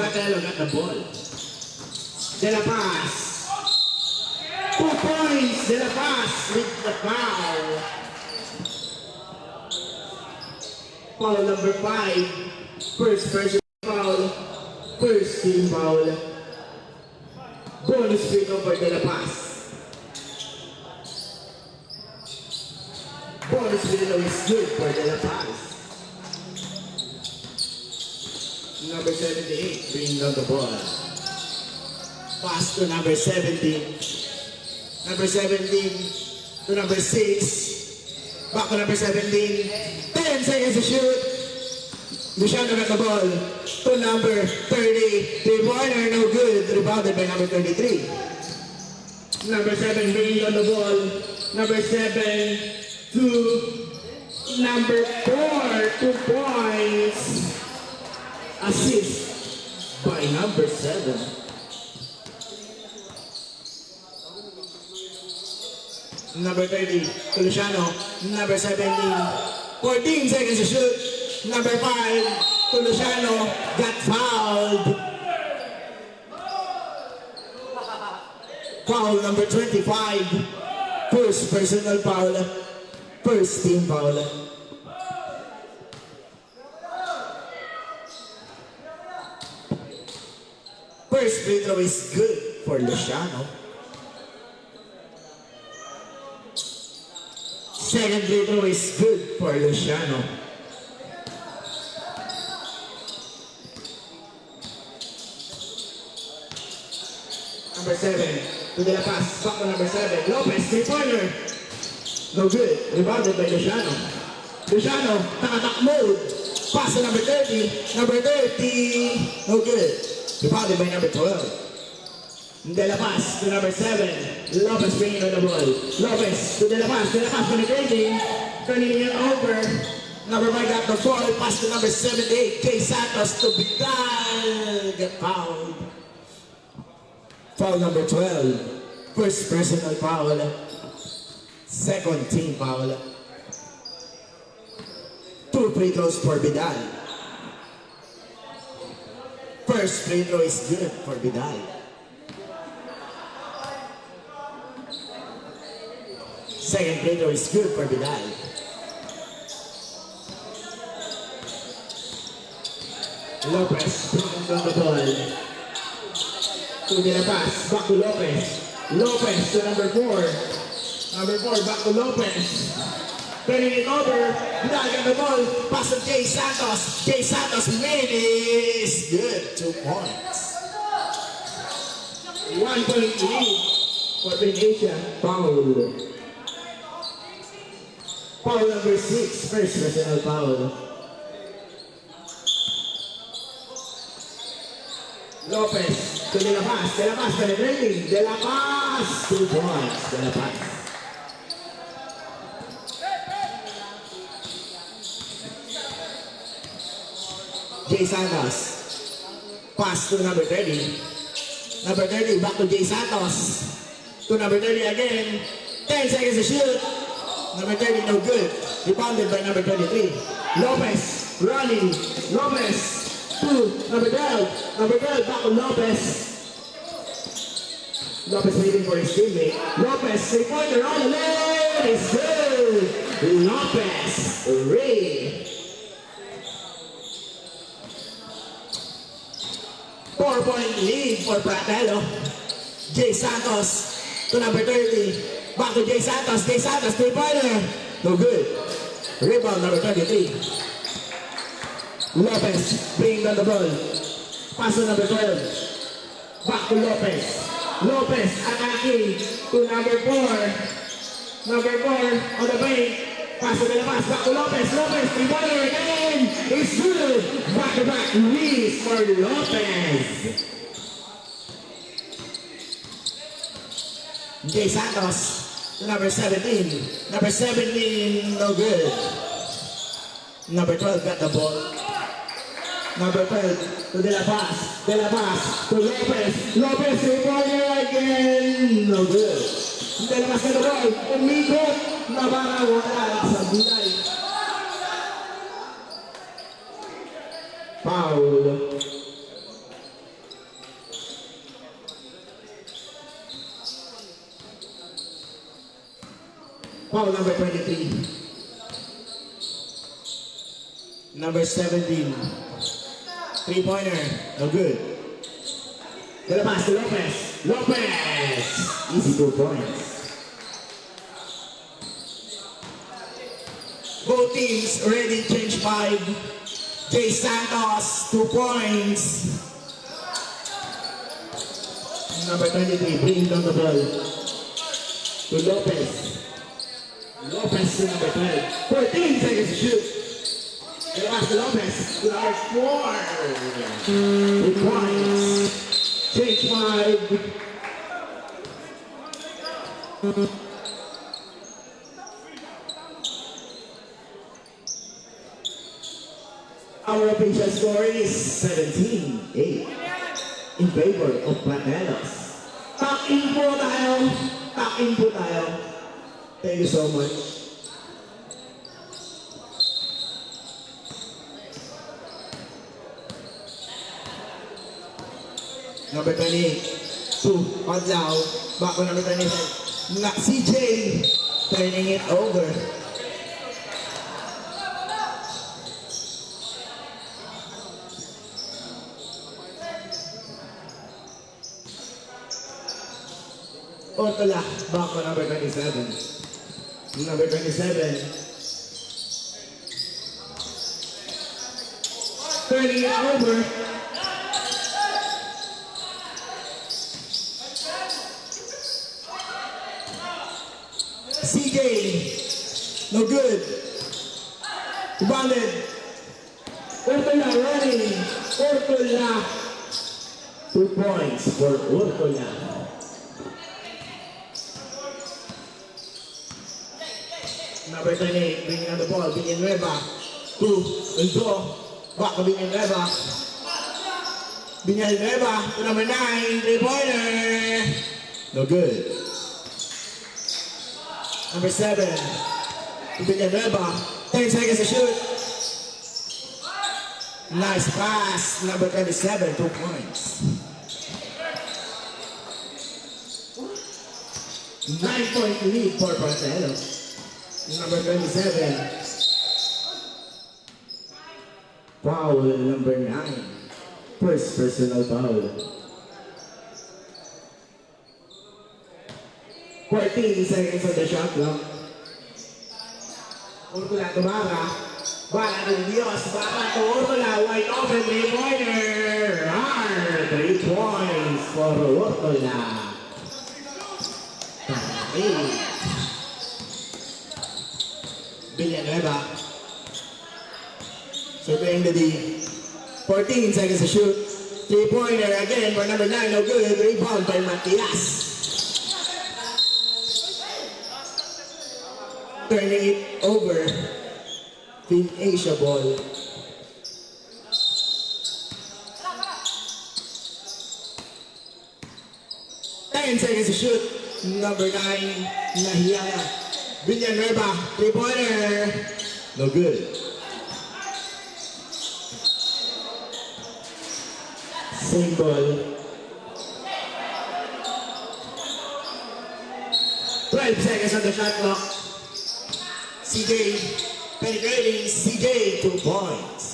Pratelo got the ball. De La Paz. 2 points. De La Paz with the foul. Foul number 5. First personal foul. First team foul. Bonus free throw for De La Paz. Bonus free throw is good for De La Paz. Number 78 bringing down the ball. Pass to number 17. Number 17 to number 6. Back to number 17. 10 seconds to shoot. Luciano got the ball to number 30. Three-pointer, no good. Rebounded by number 33. Number 7 bringing down the ball. Number 7 to number 4. 2 points. Assist by number 7. Number 30 to Luciano. Number 17. 14 seconds to shoot. Number 5 to Luciano. Got fouled. Foul number 25. First personal foul. First team foul. First free throw is good for Luciano. Second free throw is good for Luciano. Number 7 to De La Paz. Back to number 7. Lopez, three-pointer. No good. Rebounded by Luciano. Luciano, nakatak mode. Pass to number 30. Number 30. No good. Rebounded by number 12. De La Paz to number 7. Lopez bringing on the ball. Lopez to De La Paz. De La Paz penetrating. Turning it over. Number 5 got the ball. Pass to number 78. Jay Santos to Vidal. Get fouled. Foul number 12. First personal foul. Second team foul. 2 free throws for Vidal. First free throw is good for Vidal. Second free throw is good for Vidal. Lopez bringing down the ball to De La Paz. Back to Lopez. Lopez to number 4. Number 4 back to Lopez. Turning it over. Vidal got the ball. Pass to Jay Santos. Jay Santos made it. Good. 2 points. 1 point lead for Venetia. Foul. Foul number 6. First personal foul. Lopez to De La Paz. De La Paz penetrating. De La Paz. 2 points. De La Paz. Jay Santos. Pass to number 30. Number 30 back to Jay Santos. To number 30 again. 10 seconds to shoot. Number 30 no good. Rebounded by number 23. Lopez running. Lopez to number 12. Number 12 back to Lopez. Lopez waiting for his teammate. Lopez, three-pointer on the lane. It's good. Lopez, Ray. 4-point lead for Pratelo. Jay Santos to number 30. Back to Jay Santos. Jay Santos, three-pointer. No good. Rebound number 23. Lopez bringing down the ball. Pass to number 12. Back to Lopez. Lopez attacking to number 4. Number 4 on the bank. Pass to De La Paz. Back to Lopez. Lopez, three-pointer again. It's good. Back-to-back leads for Lopez. Jay Santos to number 17. Number 17, no good. Number 12 got the ball. Number 12 to De La Paz. De La Paz to Lopez. Lopez, three-pointer again. No good. De La Paz got the ball. Umikot. Nabarang wala sa Binay. Foul. Foul number 23. Number 17. Three-pointer. No good. Gonna pass to Lopez. Lopez! Easy 2 points. Both teams already changed 5. Jay Santos, 2 points. Number 23, bringing down the ball to Lopez. Lopez to number 12. 14 seconds to shoot. Gonna pass to Lopez to number 4. 2 points. Change 5. Our official score is 17-8 in favor of Planelos. Tack-in po tayo. Tack-in po tayo. Thank you so much. Number 28, Padlaw. Back to number 27. CJ turning it over. Ortola, back to number 27. Number 27. Turning it over. CJ, no good. Rebounded. Ortola running. Ortola. 2 points for Ortola. Number 28, bringing on the ball, Villanueva. 2, Uldo. Back to Villanueva. Villanueva to number 9, 3-pointer. No good. Number 7, Villanueva. 10 seconds to shoot. Nice pass. Number 27, 2 points. 9-point lead for Planelos. Number 27. Foul number 9. First personal foul. 14 seconds on the shot clock. Ortola to Barra. Barra to Dios. Barra to Ortola. Wide open 3-pointer. 3 points for Ortola. Villanueva. Surveying the D. 14 seconds to shoot. 3-pointer again for number 9. No good. Rebound by Matias. Turning it over. Team Asia ball. Seconds to shoot. Number 9, Nahiya. Villanueva, 3-pointer. No good. Same ball. 12 seconds on the shot clock. CJ penetrating. CJ, 2 points.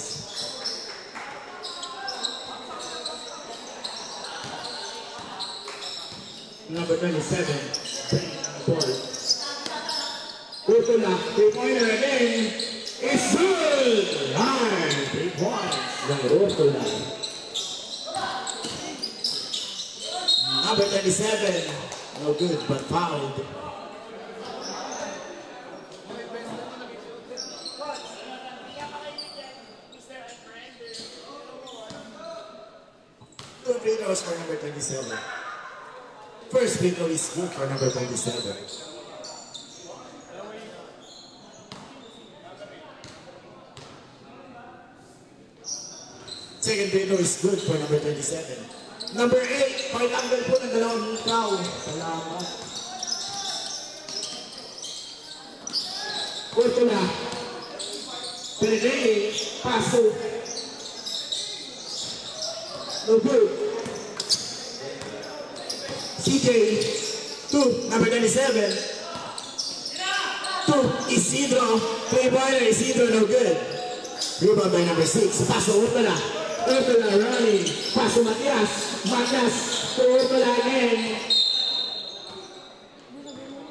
Number 27, bringing on the ball. Ortola, 3-pointer again. It's good! 3 points by Ortola. Number 27, no good but fouled. Two free throws for number 27. First free throw is good for number 27. Second free throw is good for number 27. Number 8, pag-angle po ng dalawang ikaw. Salamat. Ortola. Penetrating. Paso. No good. CJ. 2, number 27. Isidro, 3-pointer, Isidro, no good. Rebound by number 6, pass to Urtala. Urtala running, pass to Matias. Matias to Urtala again.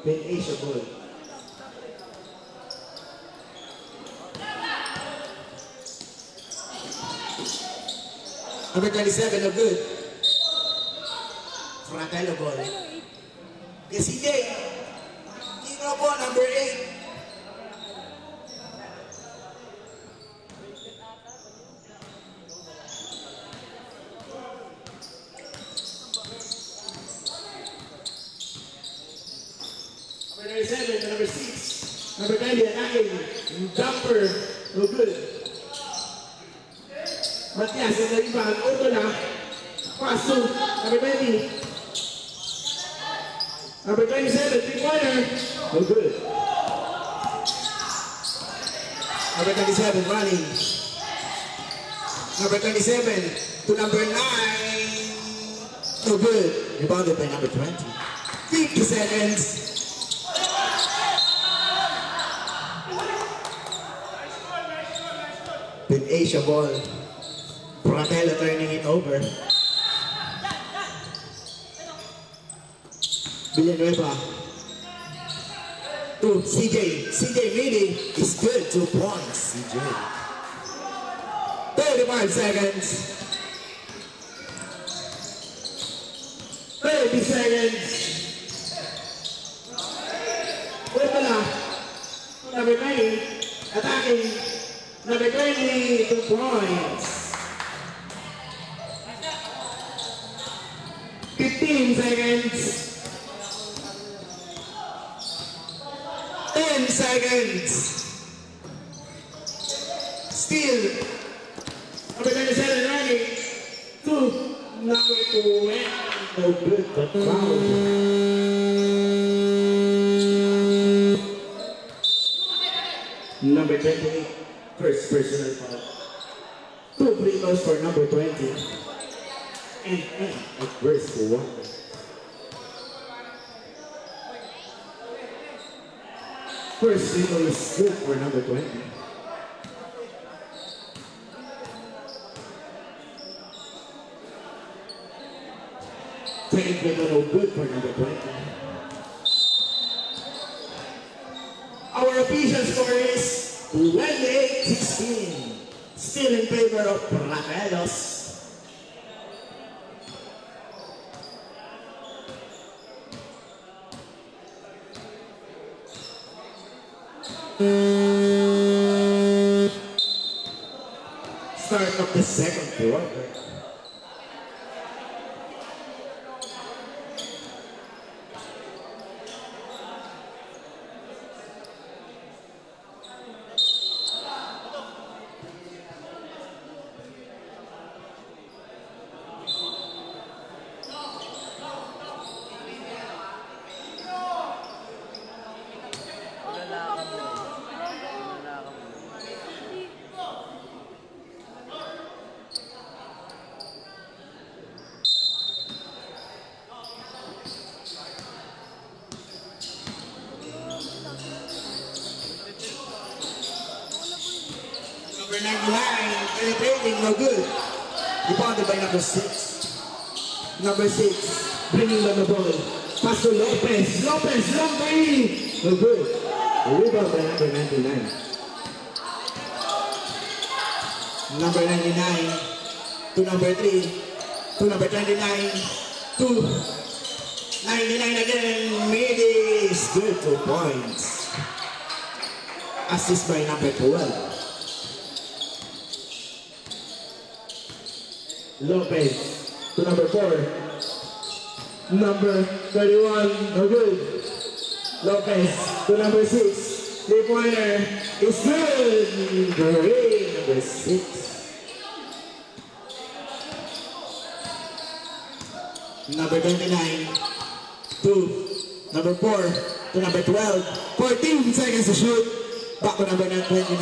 Then Asia ball. Number 27, no good. Fratello ball. Yes, he did. Kino ball, number 8. Number 37, to number 6. Number 90, attacking. Jumper, no good. Matias in the rebound, Urtala. Pass to number 20. Number 27, 3-pointer. No good. Number 27, running. Number 27 to number 9. No good. Rebounded by number 20. 50 seconds. Then Asia ball. Fratello turning it over. Villanueva to CJ. CJ really is good. 2 points. CJ. 35 seconds. 30 seconds. Urtala. Number 9. Attacking. Number 20. 2 points. 15 seconds. 10 seconds. Still. Number 27 running. 2. Number 2. No good, but foul. Number 28. First personal foul. 2 free throws for number 20. And at verse 1. First single is good for number 20. Second free throw no good for number 20. Our official score is 28-16. Still in favor of Rafaelos. Start of the second quarter. Number 99, penetrating, no good. Rebounded by number 6. Number 6, bringing down the ball. Pass to Lopez. Lopez, long three. No good. Rebound by number 99. Number 99 to number 3 to number 29 to 99 again. Midi is good, 2 points. Assist by number 12. Lopez to number 4. Number 31, no good. Lopez to number 6. 3-pointer is good. Great, number 6. Number 29 to number 4 to number 12. 14 seconds to shoot. Back to number 29.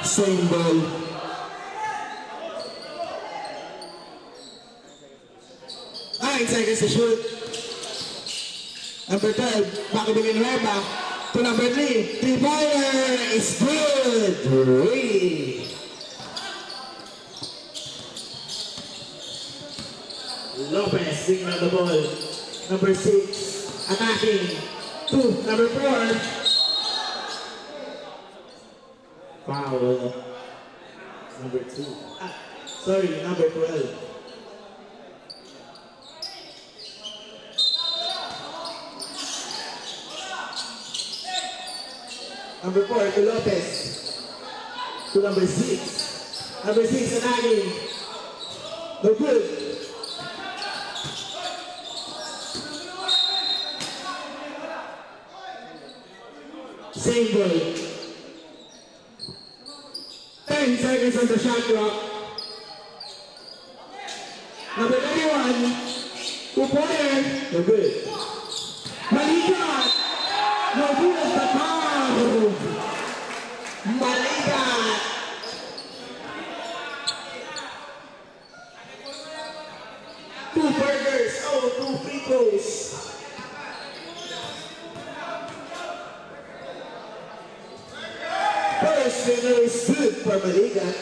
Same ball. 9 seconds to shoot. Number 12, Paco Villanueva. To number 3, three-pointer is good. 3. Lopez bringing on the ball. Number 6, attacking. 2, number 4. Foul. Number 2. Sorry, number 12. Number 4 to Lopez. To number 6. Number 6 attacking. No good. Same ball. 10 seconds on the shot clock. Number 31. 2-pointer. No good. Maligat. No good as the foul. Maligat. Two burgers. Oh, 2 free throws. First winner is good for Maligat.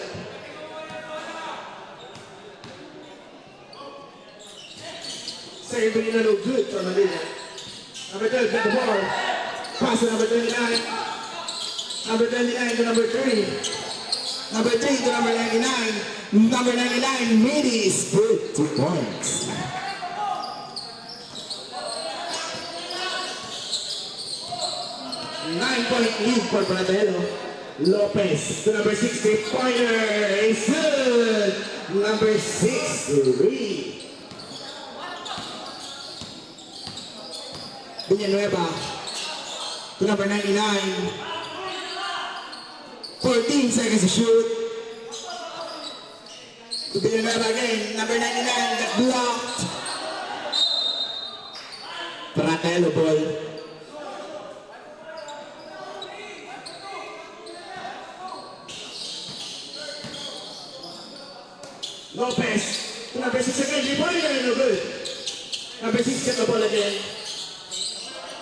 Second winner no good for Maligat. Number 12 got the ball. Pass to number 29. Number 29 to number 3. Number 3 to number 99. Number 99, Midi is good. 2 points. Nine-point lead for Pratelo. Lopez to number 6, three-pointer is good. Number 6, 3. Villanueva to number 99. 14 seconds to shoot. To Villanueva again. Number 99 got blocked. Pratelo ball. Lopez to number 6 again. Three-pointer, no good. Number 6 get the ball again.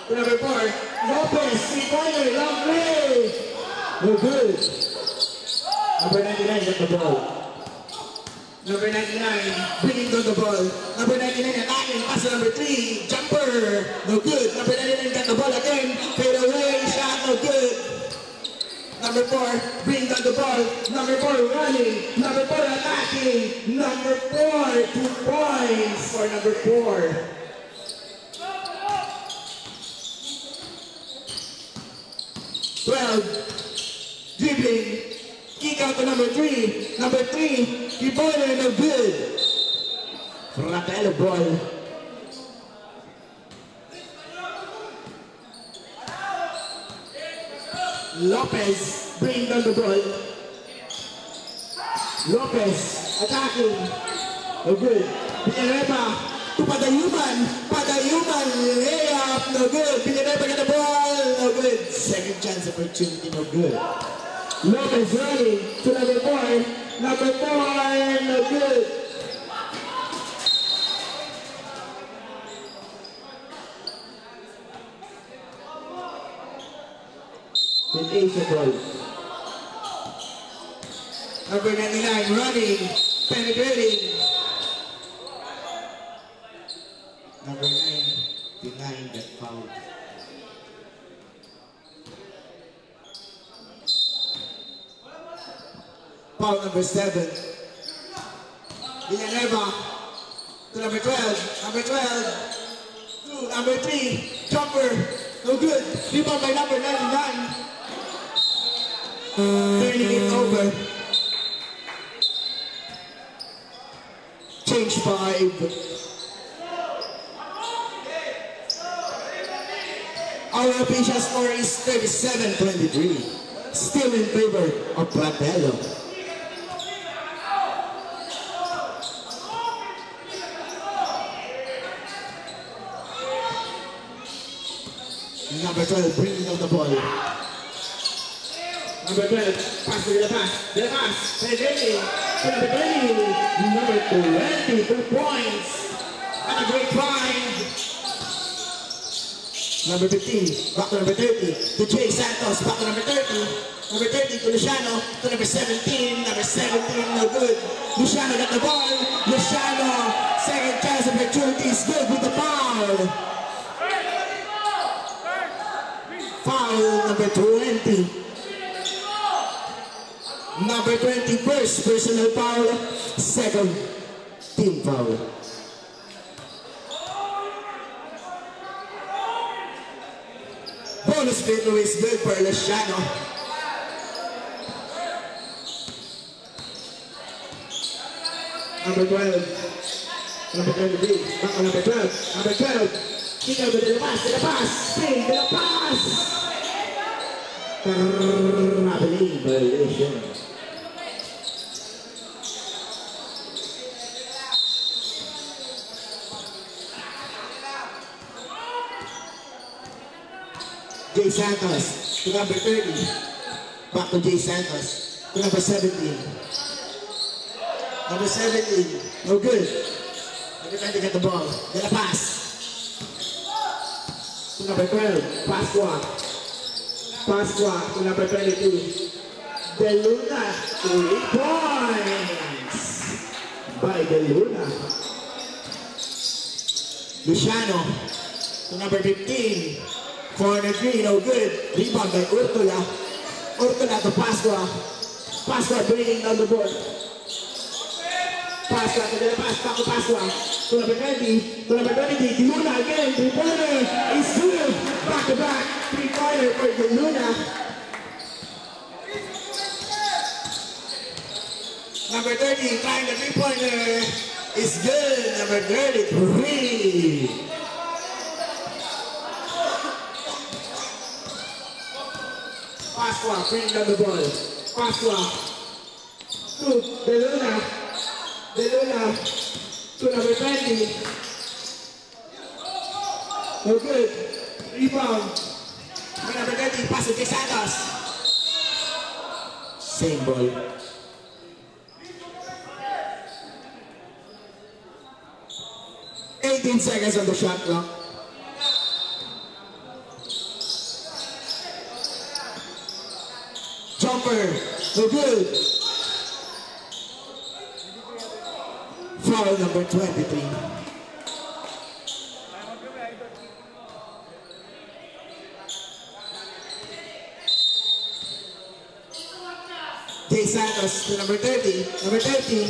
To number 4, Lopez, three-pointer, long way. No good. Number 99 got the ball. Number 99 bringing down the ball. Number 99 attacking, pass to number 3, jumper, no good. Number 99 got the ball again, fade away, shot, no good. Number 4 bring down the ball. Number 4 running. Number 4 attacking. Number 4, 2 points for number 4. Dribbling, kick out to number 3. Number 3, three-pointer, no good. Pratelo ball. Lopez bring down the ball. Lopez attacking, no good. Villanueva to Padayuman. Padayuman layup, no good. Villanueva get the ball, no good. Second chance opportunity, no good. Lopez running to number 4. Number 4, no good. With Asia ball. Number 99 running, penetrating. Number 99 that fouled. Foul number 7. Villanueva to number 12. Number 12 to number 3. Jumper, no good. Rebound by number 99. Turning it over. Change 5. Our official score is 37-23. Still in favor of Pratelo. Number 12 bringing down the ball. Number 12, pass to the pass. The pass, penetrating. Number 20. Number 20, 2 points. And a great find. Number 15, back to number 30, to Jay Santos, back to number 30, number 30 to Luciano, to number 17, no good. Luciano got the ball, Luciano, second chance opportunity is good with the foul. Foul number 20. Number 20, first personal foul, second team foul. Bonus free throw is good for Luciano. Number 12. Number 23. Back on number 12. Number 12. Chico with the pass. Spin the pass. Traveling violation. Jay Santos to number 30. Back to Jay Santos to number 17. Number 17, no good. Every time they get the ball, get a pass. To number 12, Pasqua. Pasqua to number 22. De Luna, 3 points by De Luna. Luciano to number 15. Corner 3, no good. Rebound by Urtula. Urtula to Pasqua. Pasqua bringing down the board. Pasqua to the pass, back to Pasqua. To number 20, to number 20, De Luna again. 3-pointer is good. Back to back, 3-pointer for De Luna. Number 30, trying the 3-pointer is good. Number 33. Pasqua, bring down the ball. Pasqua to De Luna. De Luna to number 20. No good. Rebound. Number 30, pass to Jay Santos. Same ball. $18 seconds on the shot clock. Jumper, no good. Foul number 23. Jay Santos to number 30. Number 30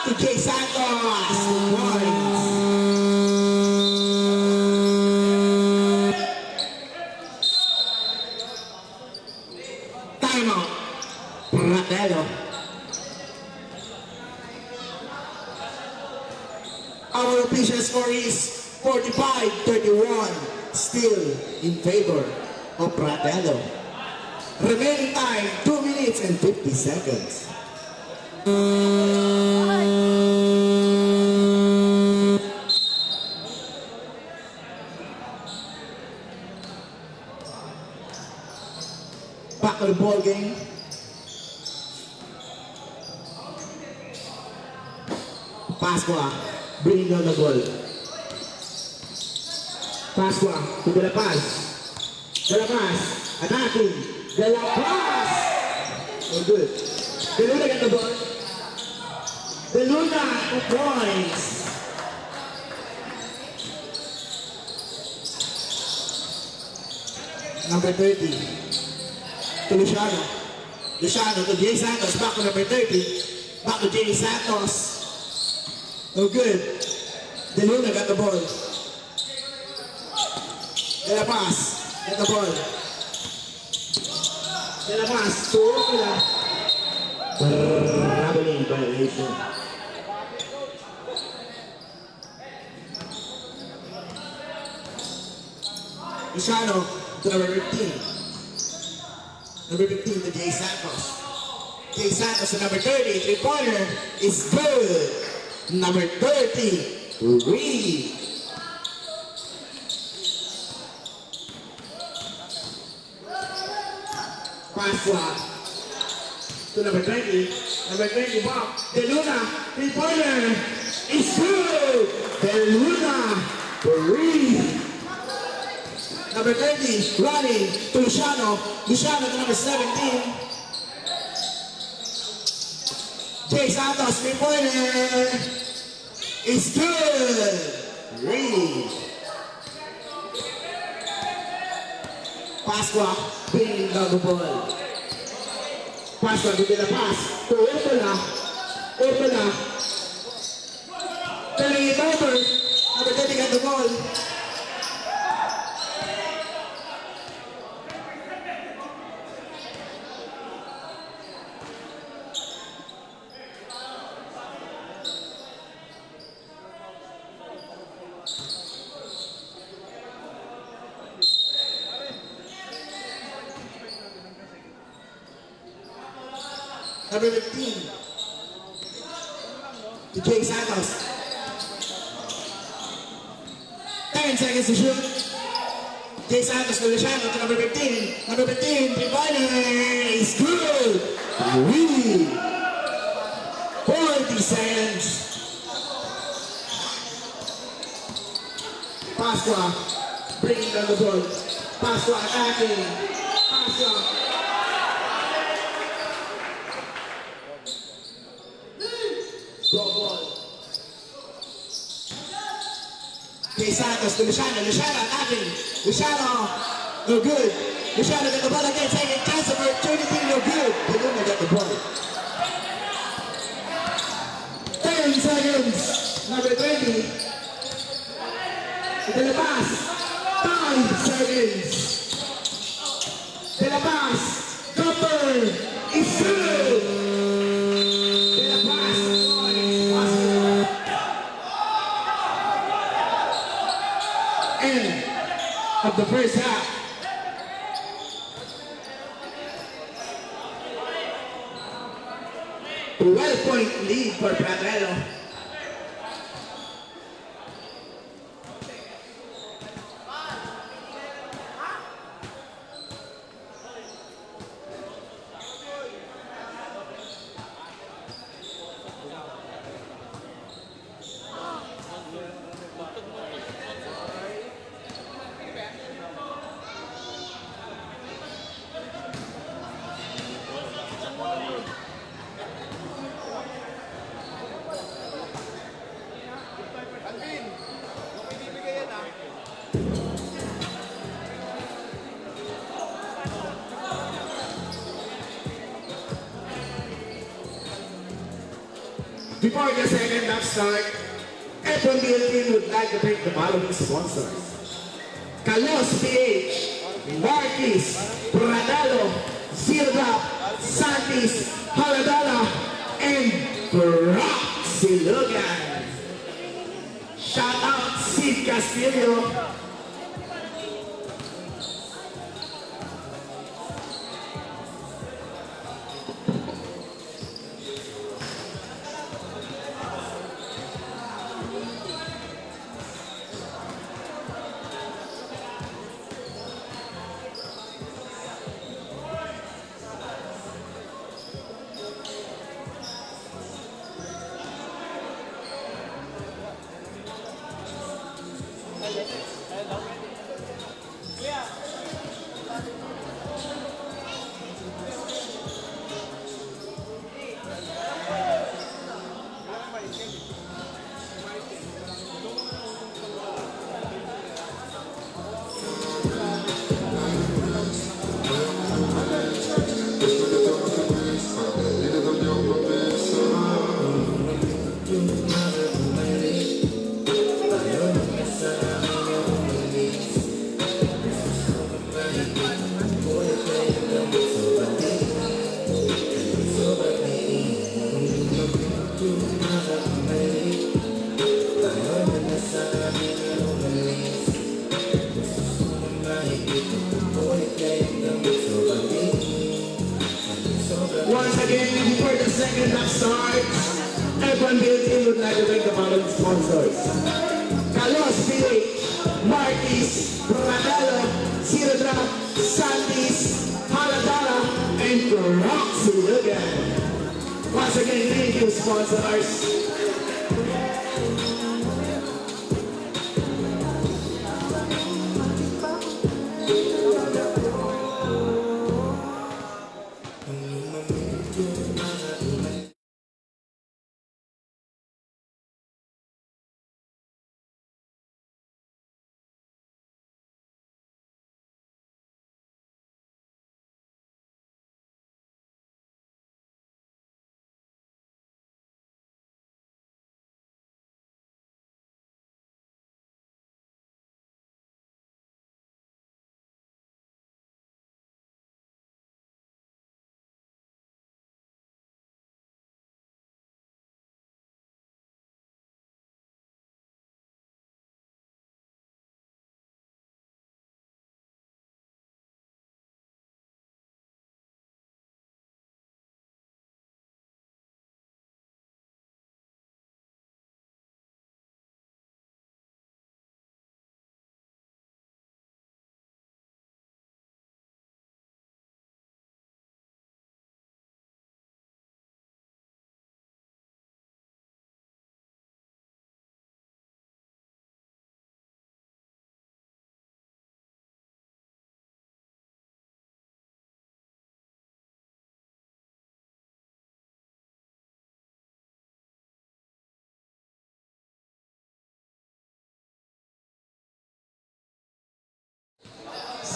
to Jay Santos. Points. Timeout. Pratelo. Our official score is 45-31, still in favor of Pratelo. Remaining time, 2 minutes and 50 seconds. Back to the ball game. Pasqua, bringing down the ball. Pasqua to De La Paz. De La Paz, attacking. De La Paz. Oh, good. De Luna get the ball. De Luna for points. Number 30 to Luciano. Luciano to Jay Santos. Back to number 30. Back to Jay Santos. No good. De Luna got the ball. De La Paz get the ball. De La Paz to Urtula. Traveling violation. Luciano to number 15. Number 15 to Jay Santos. Jay Santos to number 30. 3-pointer is good. Number 33. Pasqua to number 20. Number 20, Bob. De Luna, 3-pointer is good. De Luna, 3. Number 30, running to Luciano. Luciano to number 17. Jay Santos, three-pointer. It's good. Reed. Pasqua bringing down the ball. Pasqua giving the pass to Opala. Opala. Turning it over. Number 30 got the ball. Number 15, to Jay Santos. 10 seconds to shoot. Jay Santos to Luciano to number 15. Number 15, three-pointer is good. Really? 40 seconds. Pasqua bringing down the ball. Pasqua attacking. Pasqua. Go ball. Jay Santos to Luciano. Luciano attacking. Luciano, no good. Luciano got the ball again. Second chance opportunity, no good. They don't get the ball. 10 seconds. Number 20. De La Paz. 5 seconds. De La Paz. Jumper. It's good. De La Paz. End of the first half. 12-point lead for Pratelo. Before the second half start, F1BL team would like to thank the following sponsors: Kalos PH, Marquis, Pradalo, Zero Santis, Haladala, and Roxilugan. Shout out Sid Castillo. Once again, before the second half starts, F1BL team would like to thank the following sponsors: Kalos PH, Marquis, Pradalo, Zero Santis, Haladala, and Roxilugan. Once again, thank you, sponsors.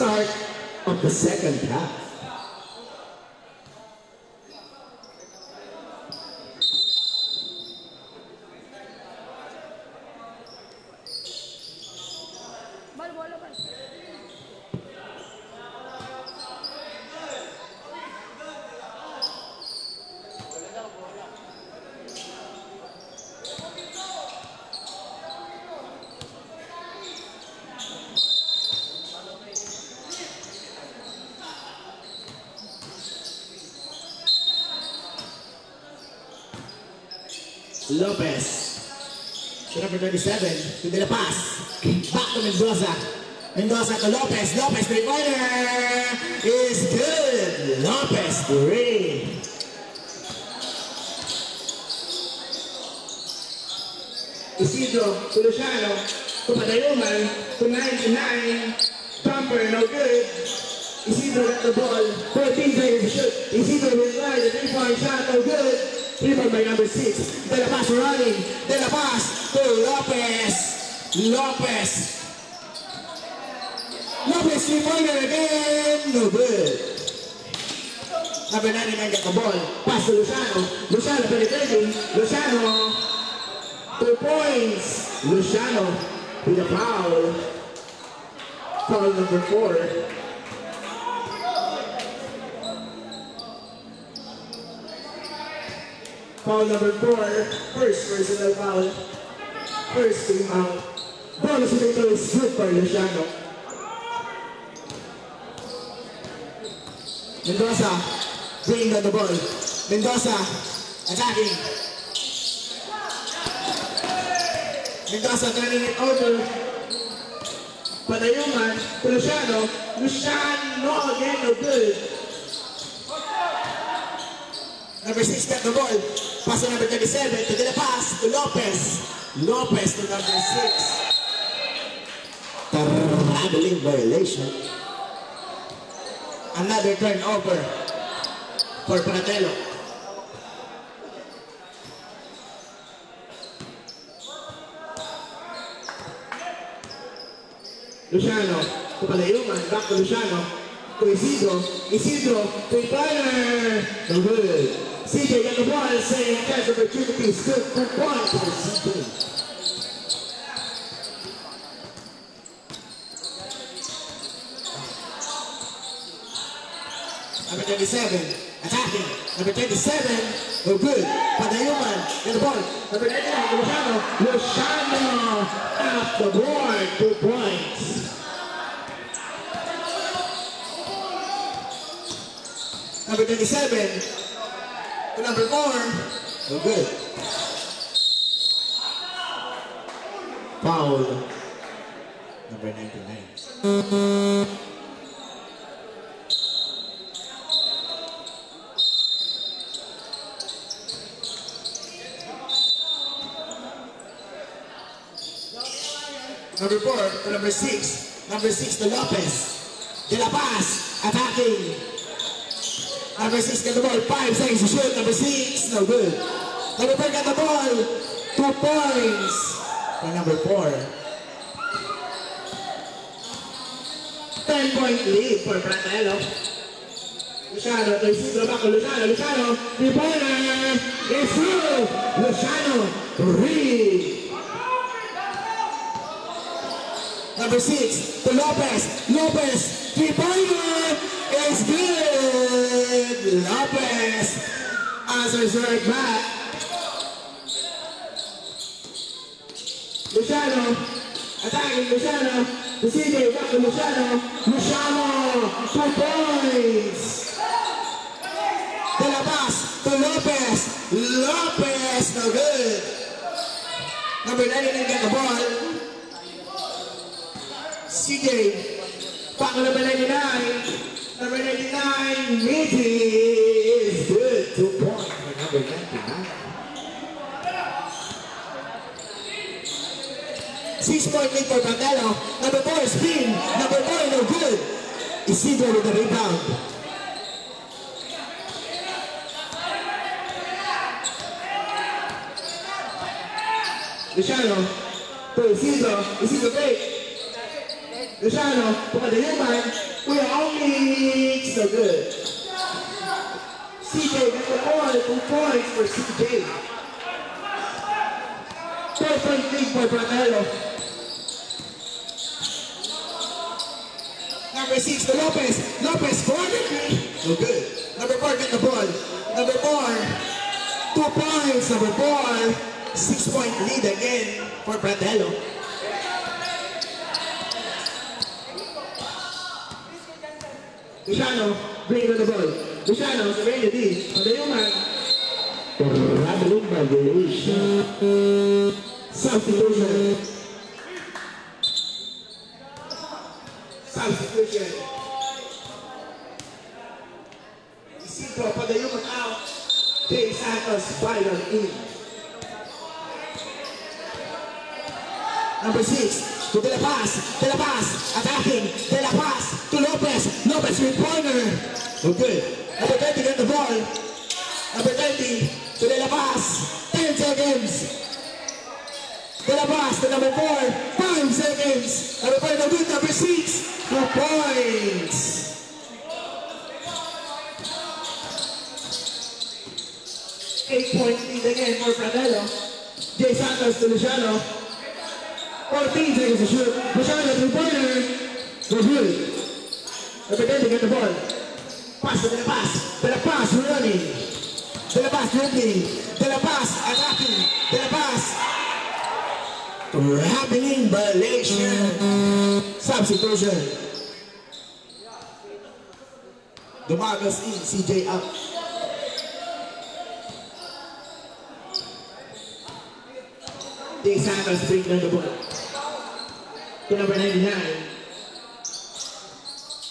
start of the second half. Lopez to number 27 to De La Paz. Back to Mendoza. Mendoza to Lopez. Lopez three-pointer is good. Lopez three. Isidro to Luciano to Padayuman to 99. Jumper no good. Isidro got the ball. 14 seconds to shoot. Isidro will try the three-point shot no good. Rebound by number 6. De La Paz running. De La Paz to Lopez. Lopez. Lopez three-pointer again. No good. Number 99 got the ball. Pass to Luciano. Luciano penetrating. Luciano. 2 points. Luciano with a foul. Foul number 4. Foul number 4, first personal foul, first team out. Bonus ito is good for Luciano. Mendoza bringing down the ball. Mendoza attacking. Mendoza turning it over. Padayuman to Luciano. Luciano again, no good. Number 6 got the ball. Pass to number 37 to De La Paz to Lopez. Lopez to number 6. Traveling violation. Another turnover for Pratelo. Luciano to Padayuman. Back to Luciano. To Isidro. Isidro three-pointer. No good. CJ got the ball saying catch opportunities. Good 2 points for CJ. Number 37 attacking. Number 27 no good. Padayuman got the ball. Number 99 Luciano. Luciano off the board. 2 points. Number 27 to number 4. No good. Foul. Number 99. Number 4 to number 6. Number 6 to Lopez. De La Paz attacking. Number 6 got the ball, 5 seconds to shoot. Number 6, no good. Number 4 got the ball, 2 points. For number 4. 10-point lead for Pratelo. Luciano to Isidro, back to Luciano. Luciano, 3-pointer. It's through. Luciano, 3. Number 6 to Lopez. Lopez, 3-pointer is good. Lopez answers right back. Luciano attacking. Luciano to CJ, back to Luciano. Luciano, 2 points. De La Paz to Lopez. Lopez, no good. Number 99 got the ball. CJ, back to number 99. Number 99, Mitty is good. 2 points for number 99. 6-point lead for Pratelo. Number 4, spin. Number 4, no good. Isidro with the rebound. Luciano to Isidro. Isidro break. Luciano, Padayuman. We are only so good. CJ got the ball, 2 points for CJ. 4-point lead for Pratelo. Number 6 to Lopez. Lopez corner. No good. Number 4 get the ball. Number 4, 2 points. Number 4, 6-point lead again for Pratelo. Luciano, bring on the ball. Luciano, surveying the D. Padayuman. Rattling by the reach. Substitution. Substitution. Isidro, Padayuman out. Jay Santos, final in. Number 6, to De La Paz, attacking, De La Paz, to Lopez, Lopez three-pointer, okay, number 20 get the ball, number 20, to De La Paz, 10 seconds, De La Paz to number 4, 5 seconds, number 5 no good, number 6, 2 points. Eight-point lead again for Pratelo, Jay Santos to Luciano, 14 seconds to shoot. Luciano, three-pointer. No good. Number 10 to get the ball. Pass to De La Paz. De La Paz running. De La Paz dribbling. De La Paz attacking. De La Paz happening violation. Substitution. Dumagas in. CJ out. Jay Santos bring down the ball. To number 99.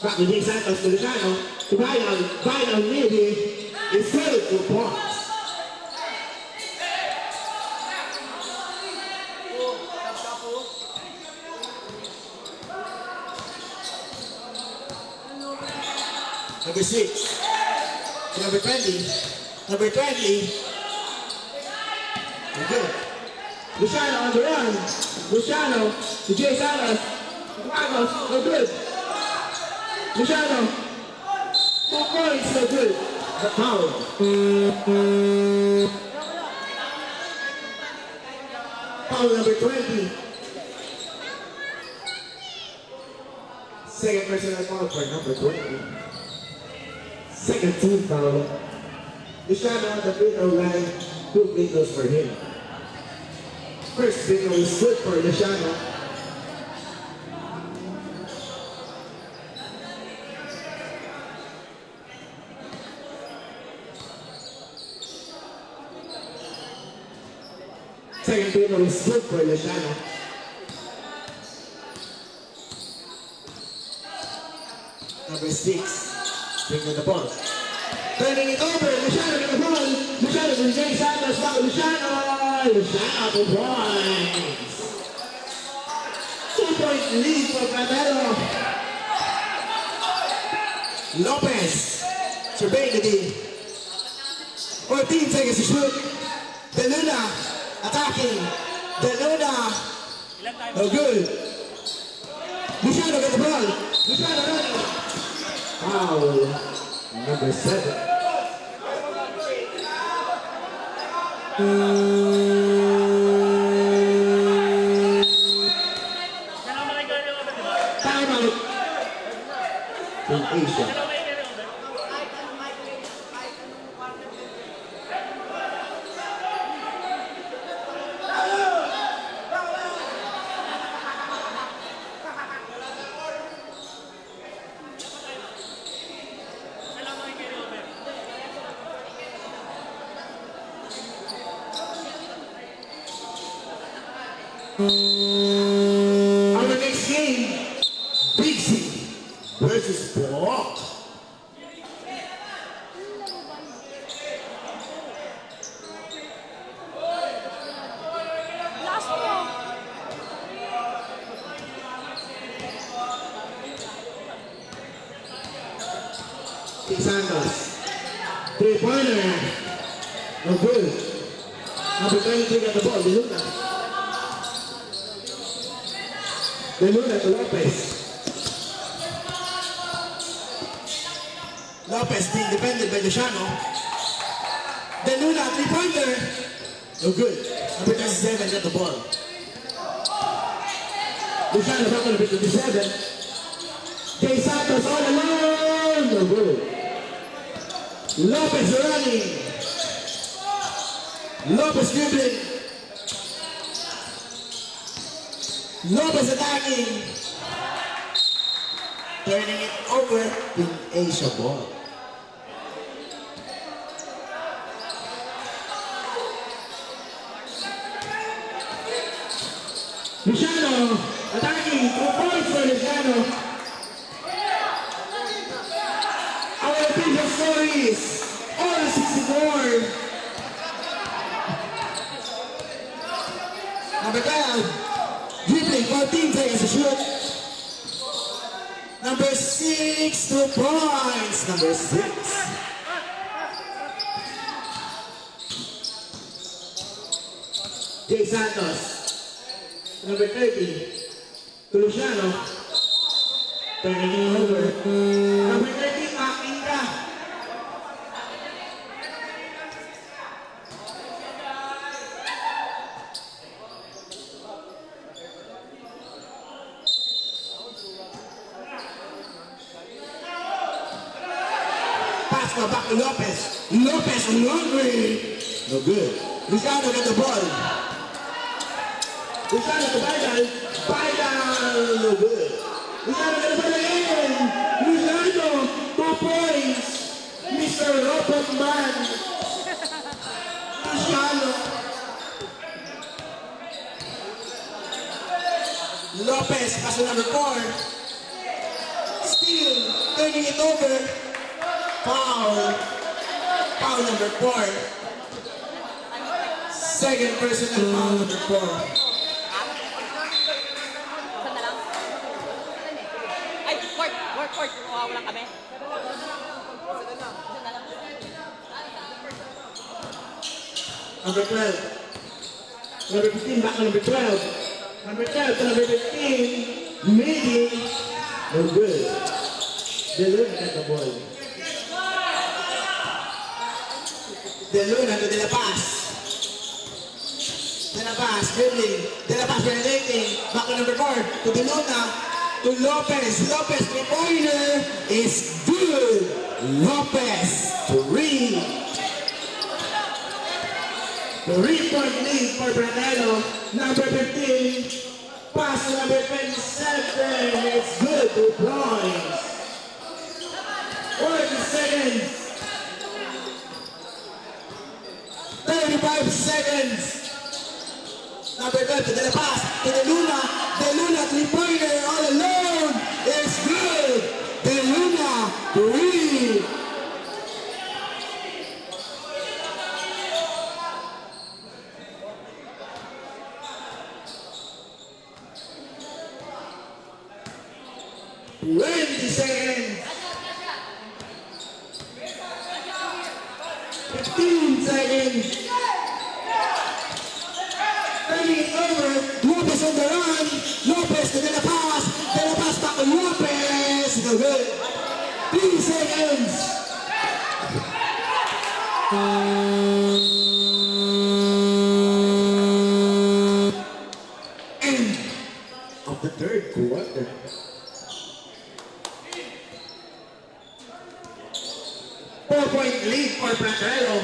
Back to Jay Santos to Luciano. To Vinyl maybe is 32 points. Number 6. To number 20. Number 20. Okay. Luciano on the run. Luciano to Jay Santos. Ramos, no good. Luciano. 4 points, no good. The foul. Foul number 20. Second personal foul for number 20. Second team foul. Luciano on the free throw line. 2 free throws for him. First free throw is good for Luciano. Second free throw is good for Luciano. Number 6, bringing the ball. Turning it over, Luciano get the ball. Luciano to Jay Santos, back to Luciano. Luciano to points. 2-point lead for Pratelo. Lopez, surveying the D. 14 seconds to shoot. De Luna, attacking. De Luna, no good. Luciano get the ball. Luciano running. Foul, number 7. Timeout in Asia. Our next game, Big C versus Block. Santos, 3-pointer, no good. Number 23 got the ball, De Luna. De Luna to Lopez. Lopez being defended by Luciano. De Luna, three-pointer. No good. Number 27 got the ball. Luciano back on number 27. Jay Santos all alone. No good. Lopez running. Lopez dribbling. Lopez attacking. Turning it over to Asia ball. Luciano attacking. 2 points for Luciano. Our official score is all 64. Number 12, dribbling, 14 seconds to shoot. Number 6, 2 points. Number 6. Jay Santos. Number 30, to Luciano. Turning it over. Number 13, Makinda. Pass now back to Lopez. Lopez on long range. No good. Luciano get the ball. Luciano to Baidal. Baidal. No good. Luciano get the ball again. Luciano, 2 points. Mr. Robot Man. Luciano. Lopez, pass to number 4. Still turning it over. Foul. Foul number 4. Second personal foul number 4. Ay, court. Walang kami. Number 12. Number 15 back to number 12. Number 12 to number 15. Maybe. No good. De Luna got the ball. De Luna to De La Paz. De La Paz dribbling. De La Paz penetrating. Back to number 4. To De Luna. To Lopez. Lopez three-pointer is good. Lopez 3. 3-point lead for Brunello. Number 15. Pass to number 27. It's good. 2 points. 40 seconds. 35 seconds. Number 12 to De La Paz. To De Luna. De Luna three-pointer all alone. It's good. De Luna 3. Seconds. 15 seconds. Turning it over. Lopez on the run. Lopez to De La Paz. De La Paz back to Lopez. No good. 3 seconds. End of the third quarter. Four-point lead for Brunello.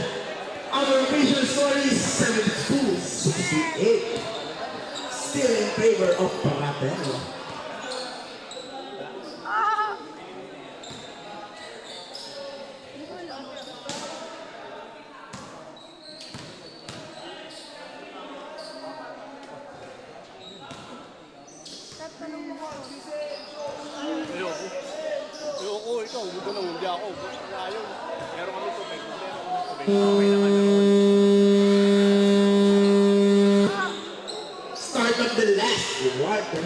Our official score is 72-68. Still in favor of Brunello. Ayoko, ikaw, huwag ka na, hindi ako. Ayaw. Meron kami tubig. Okay naman naman. Start of the last quarter.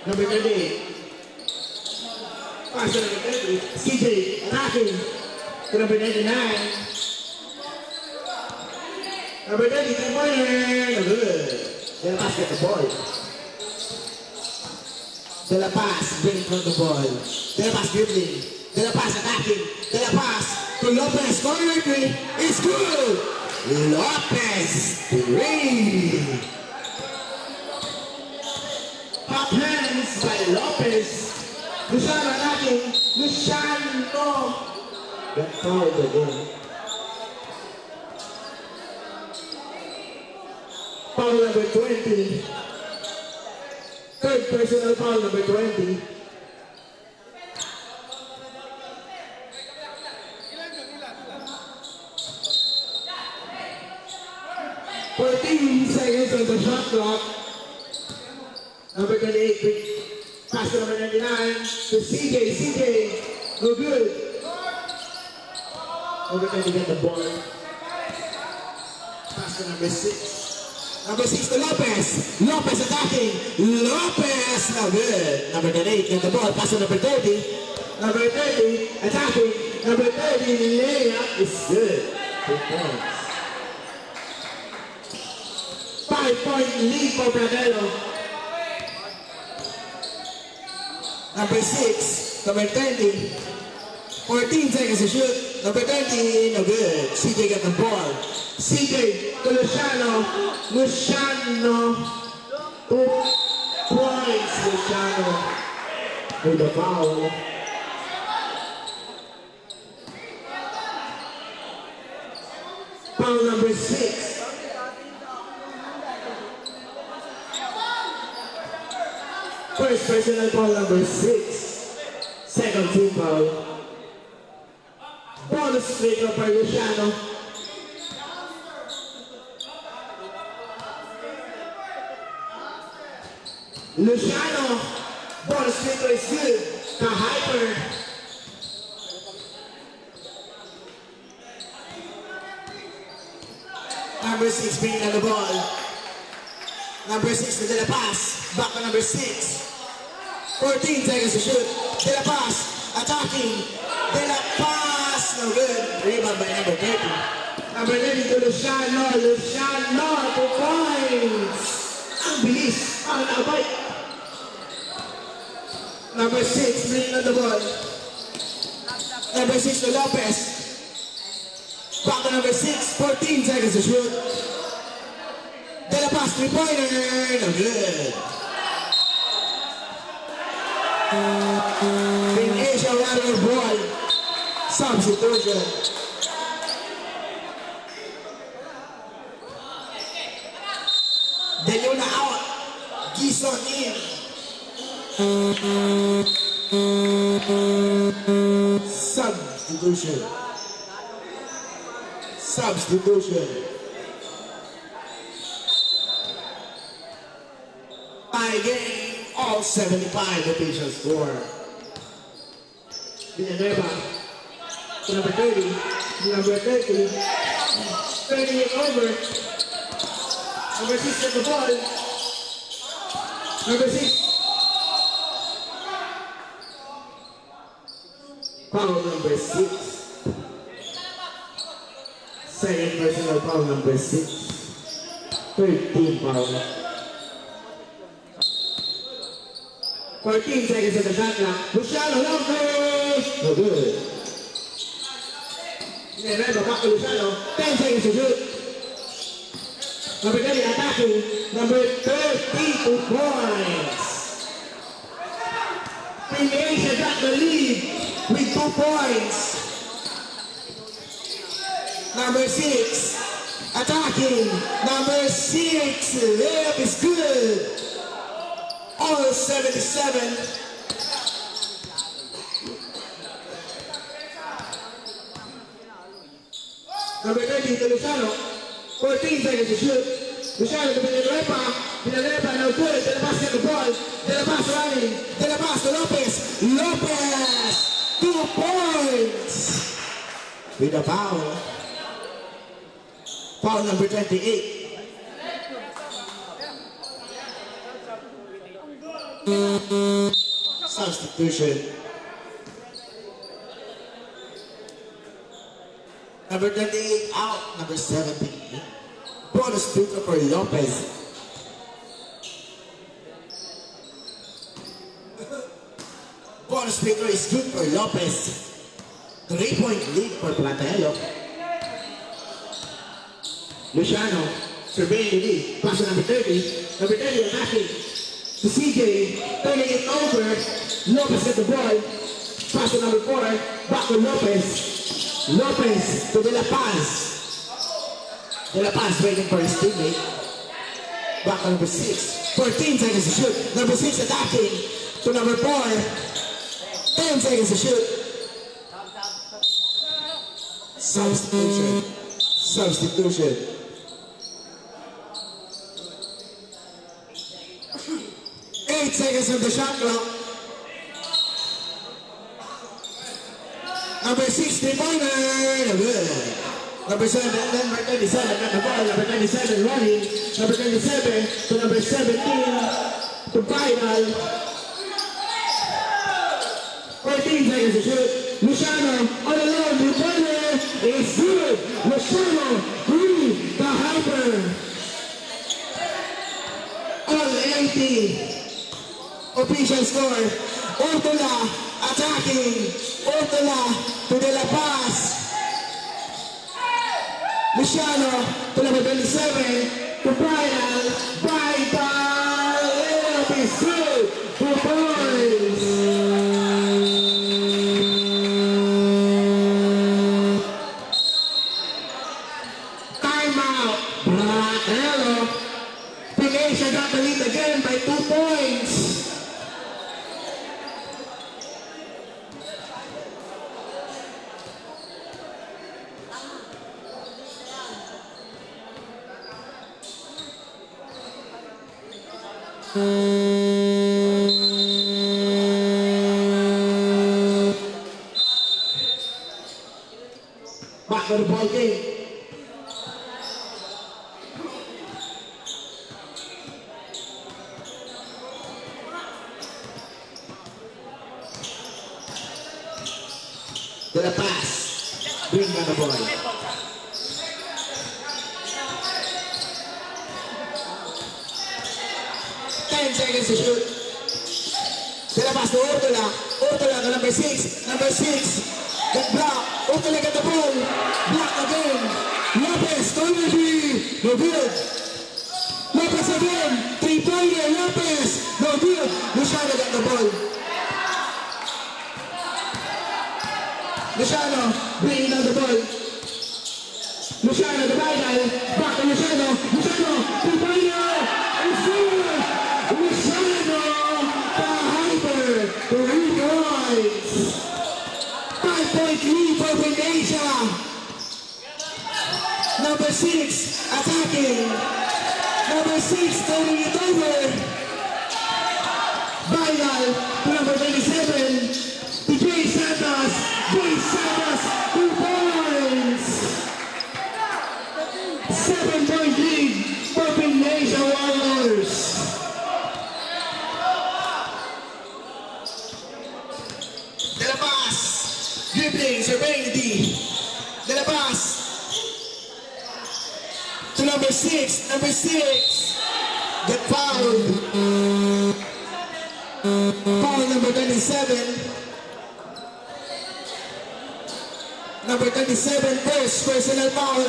Number 38. Pass to number 30. CJ attacking to number 99. Number 30, three-pointer. Good. De La Paz get the ball. De La Paz bring from the ball. De La Paz dribbling. De La Paz attacking. De La Paz to Lopez. Corner three. It's good. Lopez three. Hot hands by Lopez. Luciano attacking. Luciano. Get fouled again. Foul number 20. Third personal foul number 20. Seconds on the shot clock. Number 28, pass to number 99 to CJ. CJ, no good. Number 20 get the ball. Pass to number 6. Number 6 to Lopez. Lopez attacking. Lopez, no good. Number 28 get the ball. Pass to number 30. Number 30 attacking. Number 30 layup is good. 2 points. 5-point lead for Bradelo. Number 6, number 20. 14 seconds to shoot. Number 20, no good. CJ got the ball. CJ to Luciano. Luciano. 2 points. Luciano with the foul. Foul number 6. First personal foul number 6. Second team foul. Bonus free throw for Luciano. Luciano, bonus free throw is good. The Hyper. Number 6 bringing on the ball. Number 6 to De La Paz. Back to number 6. 14 seconds to shoot. De La Paz attacking. De La Paz, no good. Rebound by number 30. Number 30 to Luciano. Luciano, 2 points. Ang bilis. Ang abay. Number 6 bringing on the ball. Number 6 to Lopez. Back to number 6. 14 seconds to shoot. De La Paz, 3-pointer, no good. In Asia, Warrior ball. Substitution. De Luna out. Gison in. Substitution. Substitution. Game, all 75 the patient score. Villanueva to number 30. Number 30. 38 over. Number 6 at the ball. Number 6. Foul number 6. Second personal foul number 6. 13 foul. 14 seconds at the shot clock. Luciano Lopez! No good. Villanueva back to Luciano. 10 seconds to shoot. Number 30 attacking. Number 32 points. Team Asia got the lead with 2 points. Number 6 attacking. Number 6 layup is good. All 77. Number 30 to Luciano. 14 seconds to shoot. Luciano to Villanueva. Villanueva no good. De La Paz get the ball. De La Paz running. De La Paz to Lopez. Lopez. 2 points. With a foul. Foul number 28. Substitution. Number 38 out. Number 17. Bonus pick for Lopez. Bonus picker is good for Lopez. 3-point lead for Platero. Luciano surveying the lead. Pass to number 30. Number 30 attacking to CJ. Turning it over. Lopez got the ball. Pass to number 4. Back to Lopez. Lopez to De La Paz. De La Paz waiting for his teammate. Back to number 6. 14 seconds to shoot. Number 6 attacking to number 4. 10 seconds to shoot. Substitution. Substitution. 8 seconds of the shot clock. Number 6, three-pointer. Good. Number 7, number 37, number 4, number 27 running. Number 27 to number 17 to final. 14 seconds to shoot. Luciano all alone. Three-pointer is good. Luciano, three, the hyper. All 80. Official score. Ortola attacking. Ortola to De La Paz. Luciano to number 27 to final. Bye-bye. It'll be good. 2 points. Timeout. Hello. Pinasia got the lead again by 2 points. Back to the ball game. De La Paz. Bring down the ball. Seconds to shoot. De La Paz to Ortola. Ortola to number 6. Number 6. Get blocked. Ortola got the ball. Blocked again. Lopez to energy. No good. Lopez again. 3-pointer. Lopez. No good. Luciano got the ball. Luciano bringing down the ball. Luciano the final. Back to Luciano. Luciano. 3-pointer. It's good. Luciano, the hyper, 3 points. 5-point lead for Pinasia. Number 6 attacking. Number 6 turning it over. Vital to number 27. To Jay Santos. Jay Santos, 2 points. 7-point lead for Pinasia Warriors. De La Paz, dribbling, surveying the D. De La Paz to number 6. Number 6 get fouled. Foul number 27. Number 27, first personal foul.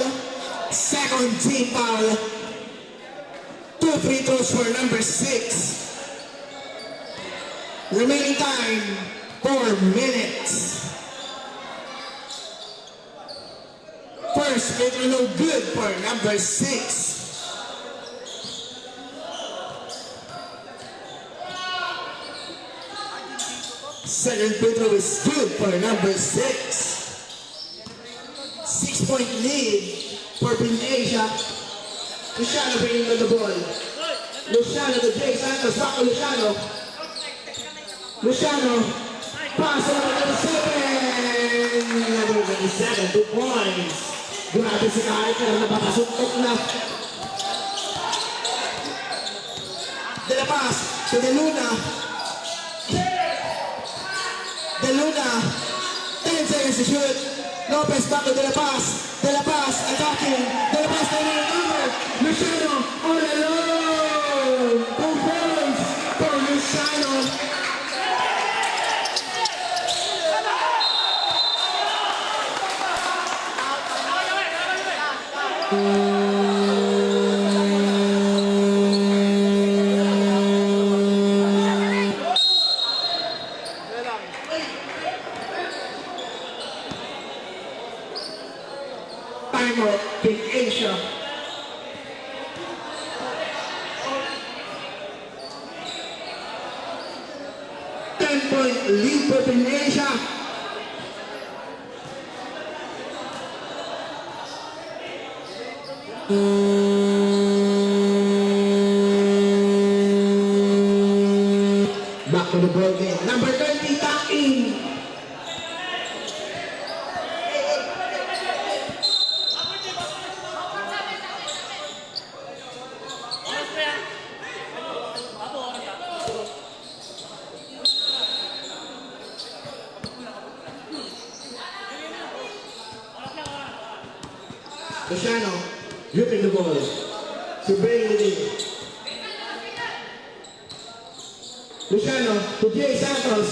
Second team foul. 2 free throws for number 6. Remaining time, 4 minutes. First free throw no good for number 6. Second free throw is good for number 6. 6-point lead for Pinasia. Luciano bringing the ball. Luciano to Jay Santos, back to Luciano. Luciano, pass to number 27. Number 27, 2 points. Grabe si Kahit pero napapasutok na. De La Paz to De Luna. seconds to shoot. Lopez back to De La Paz. De La Paz attacking. De La Paz turning it over. Luciano all alone. 2 points for Luciano. Timeout, Big Asia. Ten-point lead for Big Asia. Back to the ball game. Number 20, Taking. Luciano, gripping the ball, surveying the lead. Luciano to Jay Santos.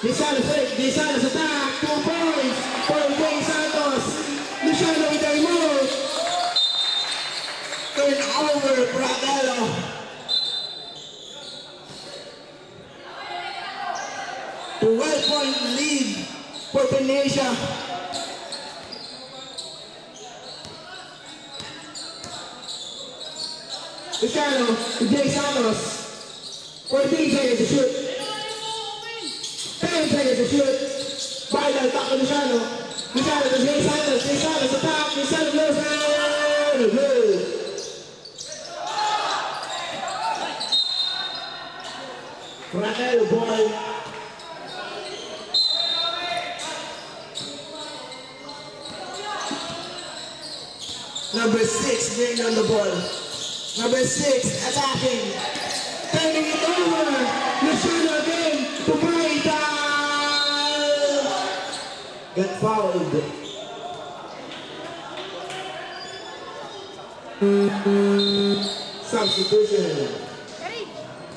Jay Santos fake, Jay Santos attack, 2 points for Jay Santos. Luciano with the remote. Turnover, Bradelo. The 12-point lead for Venetia. Luciano to Jay Santos. 14 seconds to shoot. 10 seconds to shoot. Vital back to Luciano. Luciano to Jay Santos. Jay Santos attack. Jay Santos goes in. Good. Raquel ball. Number 6 bringing on the ball. Number 6 attacking. Turning it over. Luciano again to Vital. Got fouled. Substitution.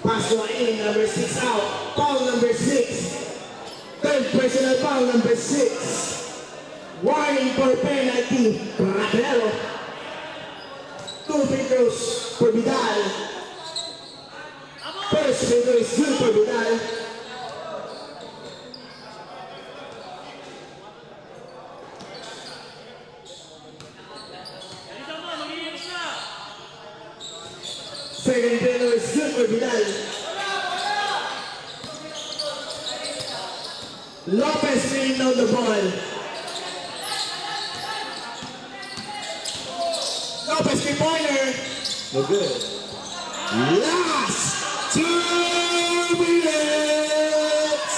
Pass to in, number 6 out. Foul number 6. Third personal foul number 6. Warning for penalty. Rapero. 2 free throws for Vidal. First free throw is good for Vidal. Second free throw is good for Vidal. Lopez bringing down the ball. Lopez three-pointer. No good. Last 2 minutes.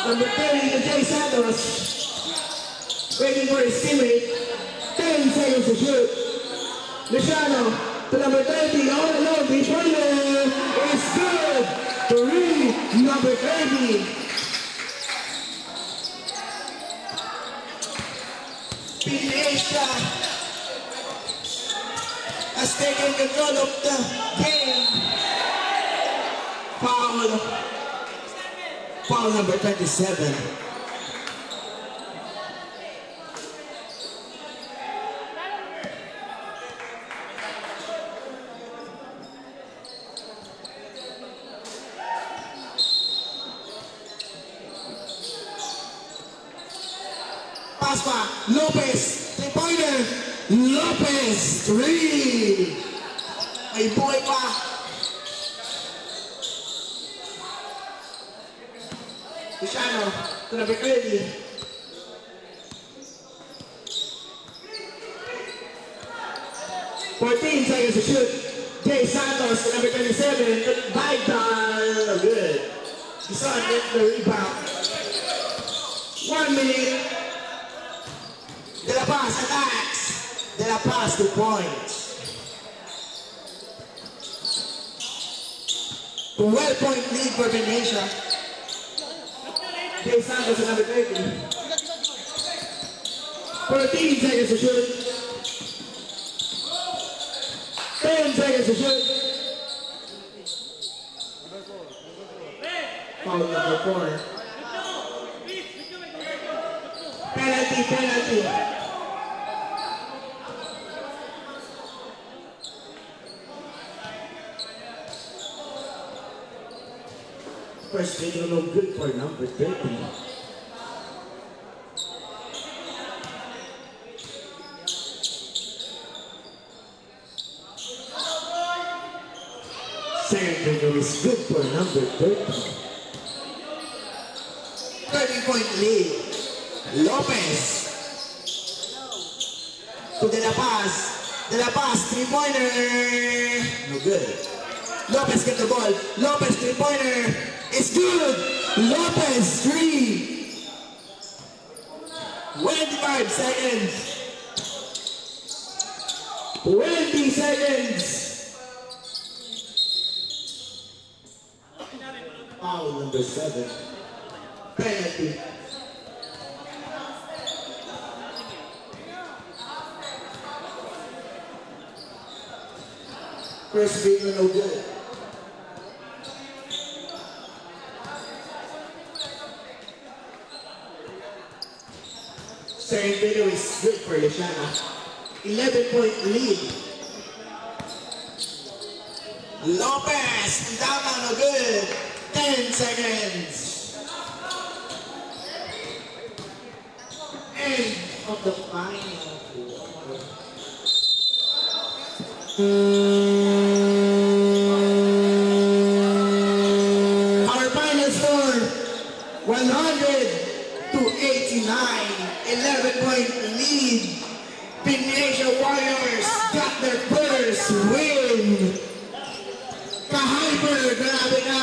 Number 30 to Jay Santos. Waiting for his teammate. 10 seconds to shoot. Luciano to number 30. All alone. Three-pointer is good. 3, number 30. Venetia has taken control of the game. Foul number 27. Pass pa, Lopez, three-pointer, Lopez, 3. May boy pa. Luciano, to number 30. Fourteen seconds to shoot. Jay Santos, to number 27. Vital, good. He's on the rebound. 1 minute. De La Paz attacks. De La Paz 2 points. 12-point lead for Venetia. Jay Santos at number 30. 14 seconds to shoot. 10 seconds to shoot. Foul number 4. Penalty. First video no good for number 30. Second video is good for number 30. 30-point lead. Lopez. To De La Paz. De La Paz, three-pointer. No good. Lopez get the ball. Lopez, three-pointer. It's good. Lopez, 3. 25 seconds. 20 seconds. Foul number 7. Penalty. First video no good. Second video is good for Leshana. 11-point lead. Lopez, down no good. 10 seconds. End of the final. Our final score, 100-89. 11-point lead. Pinasia Warriors got their first win. Kahyper, grabe na.